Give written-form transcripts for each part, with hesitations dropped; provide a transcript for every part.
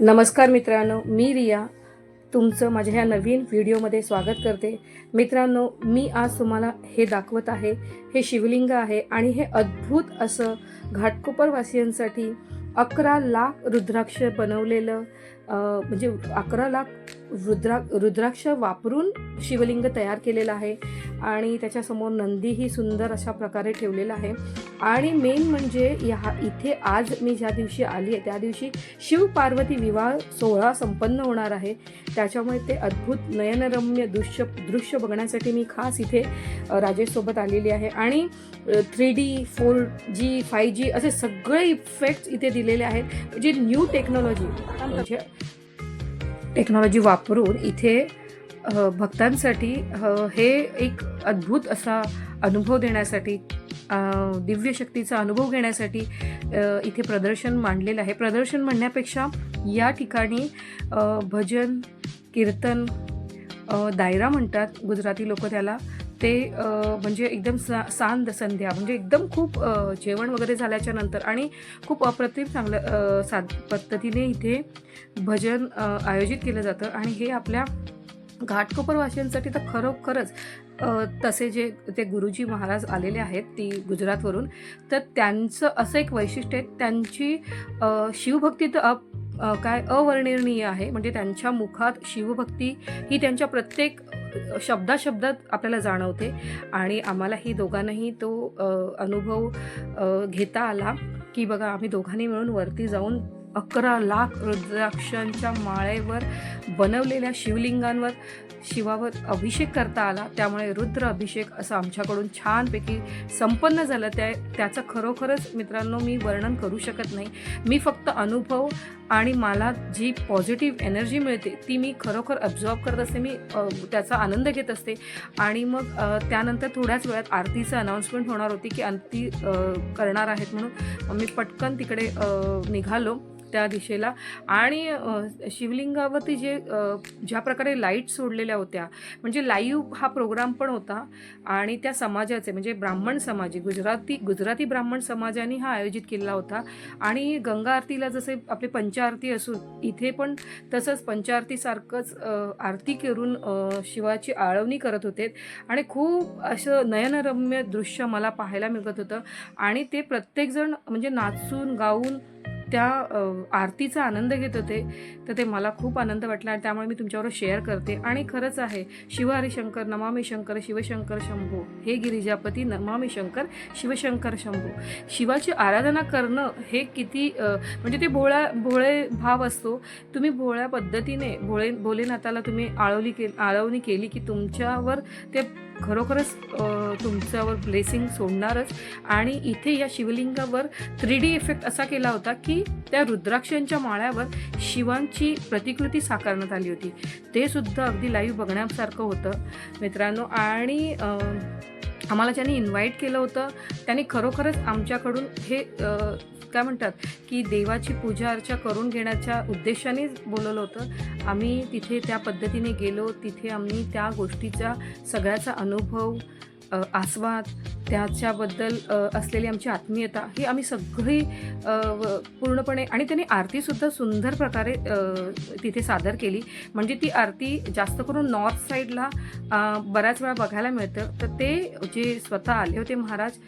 नमस्कार मित्रांनो, मी रिया तुमचं माझ्या ह्या नवीन व्हिडिओमध्ये स्वागत करते। मित्रांनो, मी आज तुम्हाला हे दाखवत आहे, हे शिवलिंग आहे आणि हे अद्भुत असं घाटकोपरवासियांसाठी 11 लाख रुद्राक्ष बनवलेलं म्हणजे 11 लाख रुद्राक्ष वापरून शिवलिंग तयार केलेलं आहे आणि त्याच्यासमोर नंदीही सुंदर अशा प्रकारे ठेवलेला आहे। आणि मेन म्हणजे इथे आज मी ज्या दिवशी आली आहे त्या दिवशी शिव पार्वती विवाह सोहळा संपन्न होणार आहे। त्याच्यामुळे ते अद्भुत नयनरम्य दृश्य बघण्यासाठी मी खास इथे राजेशसोबत आलेली आहे। आणि 3D 4G 5G असे सगळे इफेक्ट्स इथे दिलेले आहेत, म्हणजे न्यू टेक्नॉलॉजी वापरून इथे भक्तांसाठी हे एक अद्भुत असा अनुभव देण्यासाठी, दिव्य शक्तीचा अनुभव घेण्यासाठी इथे प्रदर्शन मांडलेलं आहे। प्रदर्शन म्हणण्यापेक्षा या ठिकाणी भजन कीर्तन, दायरा म्हणतात गुजराती लोक त्याला, ते म्हणजे एकदम शांत संध्या, म्हणजे एकदम खूप जेवण वगैरे झाल्याच्या नंतर आणि खूप अप्रतिम चांगल्या पद्धतीने इथे भजन आयोजित केलं जातं। आणि हे आपल्या घाटकोपरवासियांसाठी तर खरोखरच तसे जे ते गुरुजी महाराज आलेले आहेत ती गुजरातवरून, तर त्यांचं असं एक वैशिष्ट्य आहे, त्यांची शिवभक्ती तर अवर्णनीय आहे। म्हणजे त्यांच्या मुखात शिवभक्ती ही त्यांच्या प्रत्येक शब्दात आपल्याला जाणवते। आणि आम्हालाही दोघांनाही तो अनुभव घेता आला की बघा, आम्ही दोघांनी मिळून वरती जाऊन 11 लाख रुद्राक्षांच्या माळेवर बनवलेल्या शिवलिंगांवर शिवावर अभिषेक करता आला। त्यामुळे रुद्र अभिषेक असं आमच्याकडून छानपैकी संपन्न झालं। त्याचं खरोखरच मित्रांनो मी वर्णन करू शकत नाही। मी फक्त अनुभव आणि मला जी पॉझिटिव्ह एनर्जी मिळते ती मी खरोखर ॲब्झॉर्ब करत असते, मी त्याचा आनंद घेत असते। आणि मग त्यानंतर थोड्याच वेळात आरतीचं अनाऊन्समेंट होणार होती की आरती करणार आहेत म्हणून मी पटकन तिकडे निघालो त्या दिशेला। आणि शिवलिंगावरती ज्या प्रकारे लाईट सोडलेल्या होत्या, म्हणजे लाईव्ह हा प्रोग्राम पण होता आणि त्या समाजाचे म्हणजे ब्राह्मण समाज, गुजराती ब्राह्मण समाजाने हा आयोजित केलेला होता। आणि गंगा आरतीला जसे आपले पंचारती असून इथे पण तसंच पंचारतीसारखंच आरती करून शिवाची आळवणी करत होते आणि खूप असं नयनरम्य दृश्य मला पाहायला मिळत होतं। आणि ते प्रत्येकजण म्हणजे नाचून गाऊन त्या आरतीचा आनंद घेत होते, तर ते मला खूप आनंद वाटला आणि त्यामुळे मी तुमच्याबरोबर शेअर करते। आणि खरंच आहे, शिव हरिशंकर नमामि शंकर शिवशंकर शंभो, हे गिरिजापती नमामि शंकर शिवशंकर शंभो। शिवाची आराधना करणं हे किती म्हणजे ते भोळे भाव असतो। तुम्ही भोळ्या पद्धतीने भोलेनाथाला तुम्ही आळवणी केली की तुमच्यावर ते खरोखरच तुमच्यावर ब्लेसिंग सोडणारच। आणि इथे या शिवलिंगावर 3D इफेक्ट असा केला होता की त्या रुद्राक्षांच्या माळ्यावर शिवांची प्रतिकृती साकारण्यात आली होती। ते सुद्धा अगदी लाईव्ह बघण्यासारखं होतं मित्रांनो। आणि आम्हाला ज्यांनी इन्व्हाइट केलं होतं त्यांनी खरोखरच आमच्याकडून हे काय म्हणतात की देवाची पूजा अर्चा करून घेण्याच्या उद्देशानेच बोलवलं होतं। आम्ही तिथे त्या पद्धतीने गेलो, तिथे आम्ही त्या गोष्टीचा सगळ्याचा अनुभव, आस्वाद, त्याच्याबद्दल असलेली आमची आत्मीयता ही आम्ही सगळी पूर्णपणे, आणि त्यांनी आरतीसुद्धा सुंदर प्रकारे तिथे सादर केली। म्हणजे ती आरती जास्त करून नॉर्थ साईडला बऱ्याच वेळा बघायला मिळतं। तर ते जे स्वतः आले होते महाराज,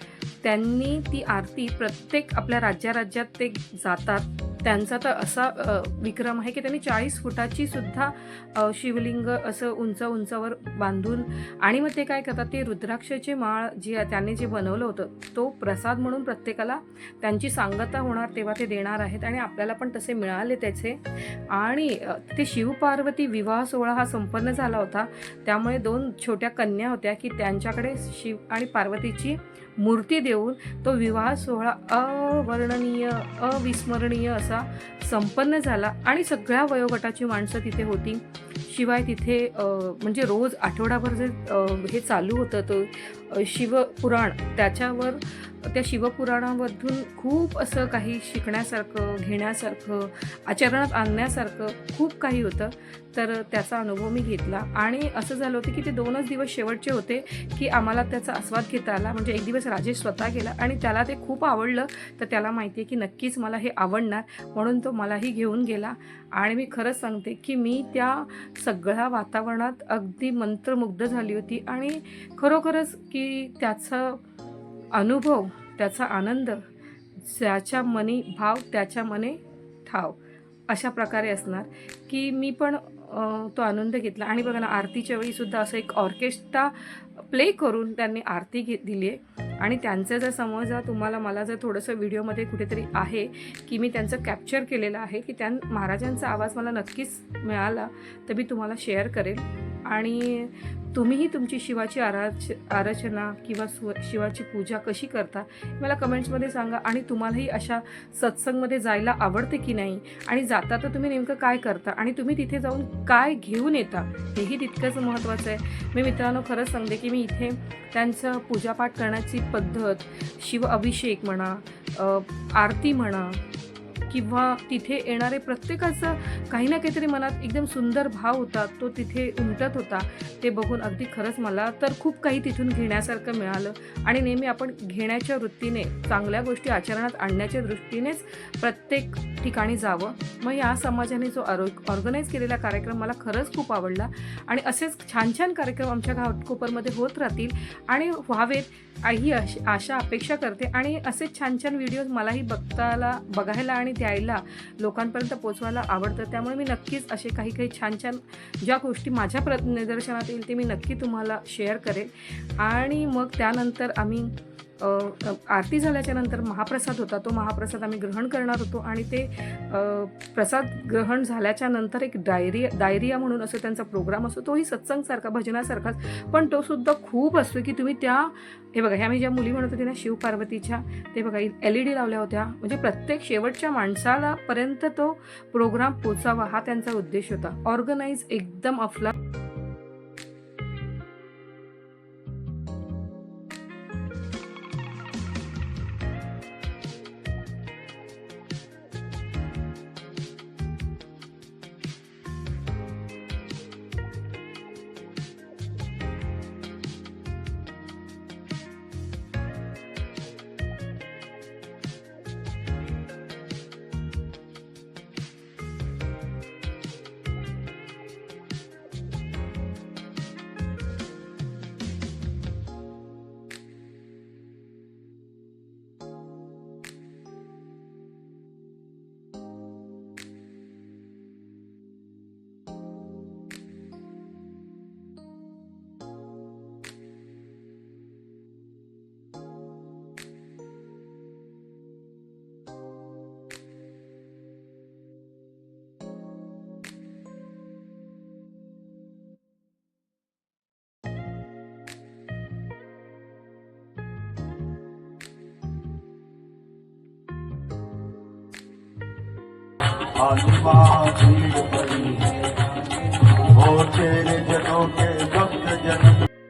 त्यांनी ती आरती प्रत्येक आपल्या राज्यात ते जातात, त्यांचा तर असा विक्रम आहे की त्यांनी 40 फुटाची सुद्धा शिवलिंग असं उंचावर बांधून, आणि मग ते काय करतात, ते रुद्राक्षाचे माळ त्यांनी जे बनवलं होतं तो प्रसाद म्हणून प्रत्येकाला त्यांची सांगता होणार तेव्हा ते देणार आहेत। आणि आपल्याला पण तसे मिळाले त्याचे। आणि ते शिवपार्वती विवाह सोहळा हा संपन्न झाला होता, त्यामुळे 2 छोट्या कन्या होत्या की त्यांच्याकडे शिव आणि पार्वतीची मूर्ती देऊन तो विवाह सोहळा अवर्णनीय अविस्मरणीय असा संपन्न झाला। आणि सगळ्या वयोगटाची माणसं तिथे होती। शिवाय तिथे म्हणजे रोज आठवडाभर जे हे चालू होतं तो शिवपुराण, त्याच्यावर त्या शिवपुराणामधून खूप असं काही शिकण्यासारखं, घेण्यासारखं, आचरणात आणण्यासारखं खूप काही होतं. तर त्याचा अनुभव मी घेतला आणि असं झालं होतं की ते 2च दिवस शेवटचे होते की आम्हाला त्याचा आस्वाद घेता आला. म्हणजे एक दिवस राजेश स्वतः गेला आणि त्याला ते खूप आवडलं. तर त्याला माहिती आहे की नक्कीच मला हे आवडणार, म्हणून तो मलाही घेऊन गेला. आणि मी खरंच सांगते की मी त्या सगळ्या वातावरणात अगदी मंत्रमुग्ध झाली होती आणि खरोखरच की त्याचा अनुभव, त्याचा आनंद, ज्याच्या मनी भाव त्याच्या मने ठाव, अशा प्रकारे असणार की मी पण तो आनंद घेतला. आणि बघा ना, आरतीच्या वेळीसुद्धा असं एक ऑर्केस्ट्रा प्ले करून त्यांनी आरती दिली आहे. आणि त्यांचं जर समजा तुम्हाला मला जर थोडंसं व्हिडिओमध्ये कुठेतरी आहे की मी त्यांचं कॅप्चर केलेलं आहे की महाराजांचा आवाज मला नक्कीच मिळाला तर मी तुम्हाला शेअर करेल. आणि तुम्हीही तुमची शिवाची आराधना किंवा शिवाची पूजा कशी करता मला कमेंट्समध्ये सांगा. आणि तुम्हालाही अशा सत्संगमध्ये जायला आवडते की नाही, आणि जाता तर तुम्ही नेमकं काय करता आणि तुम्ही तिथे जाऊन काय घेऊन येता हेही तितकंच महत्त्वाचं आहे. मी मित्रांनो खरंच सांगते की मी इथे त्यांचं पूजापाठ करण्याची पद्धत, शिव अभिषेक म्हणा, आरती म्हणा, किंवा तिथे येणारे प्रत्येकाचं काही ना काहीतरी मनात एकदम सुंदर भाव होता, तो तिथे उमटत होता. ते बघून अगदी खरंच मला तर खूप काही तिथून घेण्यासारखं मिळालं. आणि नेहमी आपण घेण्याच्या वृत्तीने, चांगल्या गोष्टी आचरणात आणण्याच्या दृष्टीनेच प्रत्येक ठिकाणी जावं. मग या समाजाने जो ऑर्गनाईज केलेला कार्यक्रम मला खरंच खूप आवडला. आणि असेच छान छान कार्यक्रम आमच्या घाटकोपरमध्ये होत राहतील आणि व्हावेत ही आशा अपेक्षा करते. आणि असेच छान छान व्हिडिओज मलाही बघायला आणि द्यायला, लोकांपर्यंत पोचवायला आवडतं. त्यामुळे मी नक्कीच असे काही काही छान छान ज्या गोष्टी माझ्या निदर्शनात येईल ते मी नक्की तुम्हाला शेअर करेन. आणि मग त्यानंतर आम्ही आरती झाल्याच्या नंतर महाप्रसाद होता, तो महाप्रसाद आम्ही ग्रहण करणार होतो. आणि ते प्रसाद ग्रहण झाल्याच्या नंतर एक डायरिया म्हणून असं त्यांचा प्रोग्राम असतो, तोही सत्संगसारखा, भजनासारखाच, पण तो सुद्धा खूप असतो की तुम्ही हे बघा, ह्या मी ज्या मुली म्हणत होते ना शिव पार्वतीच्या, ते बघा LED लावल्या होत्या. म्हणजे प्रत्येक शेवटच्या माणसाला पर्यंत तो प्रोग्राम पोचावा हा त्यांचा उद्देश होता. ऑर्गनाईज एकदम अफला. आत्मा भीड़ पड़ी है, वो तेरे जनों के भक्त जन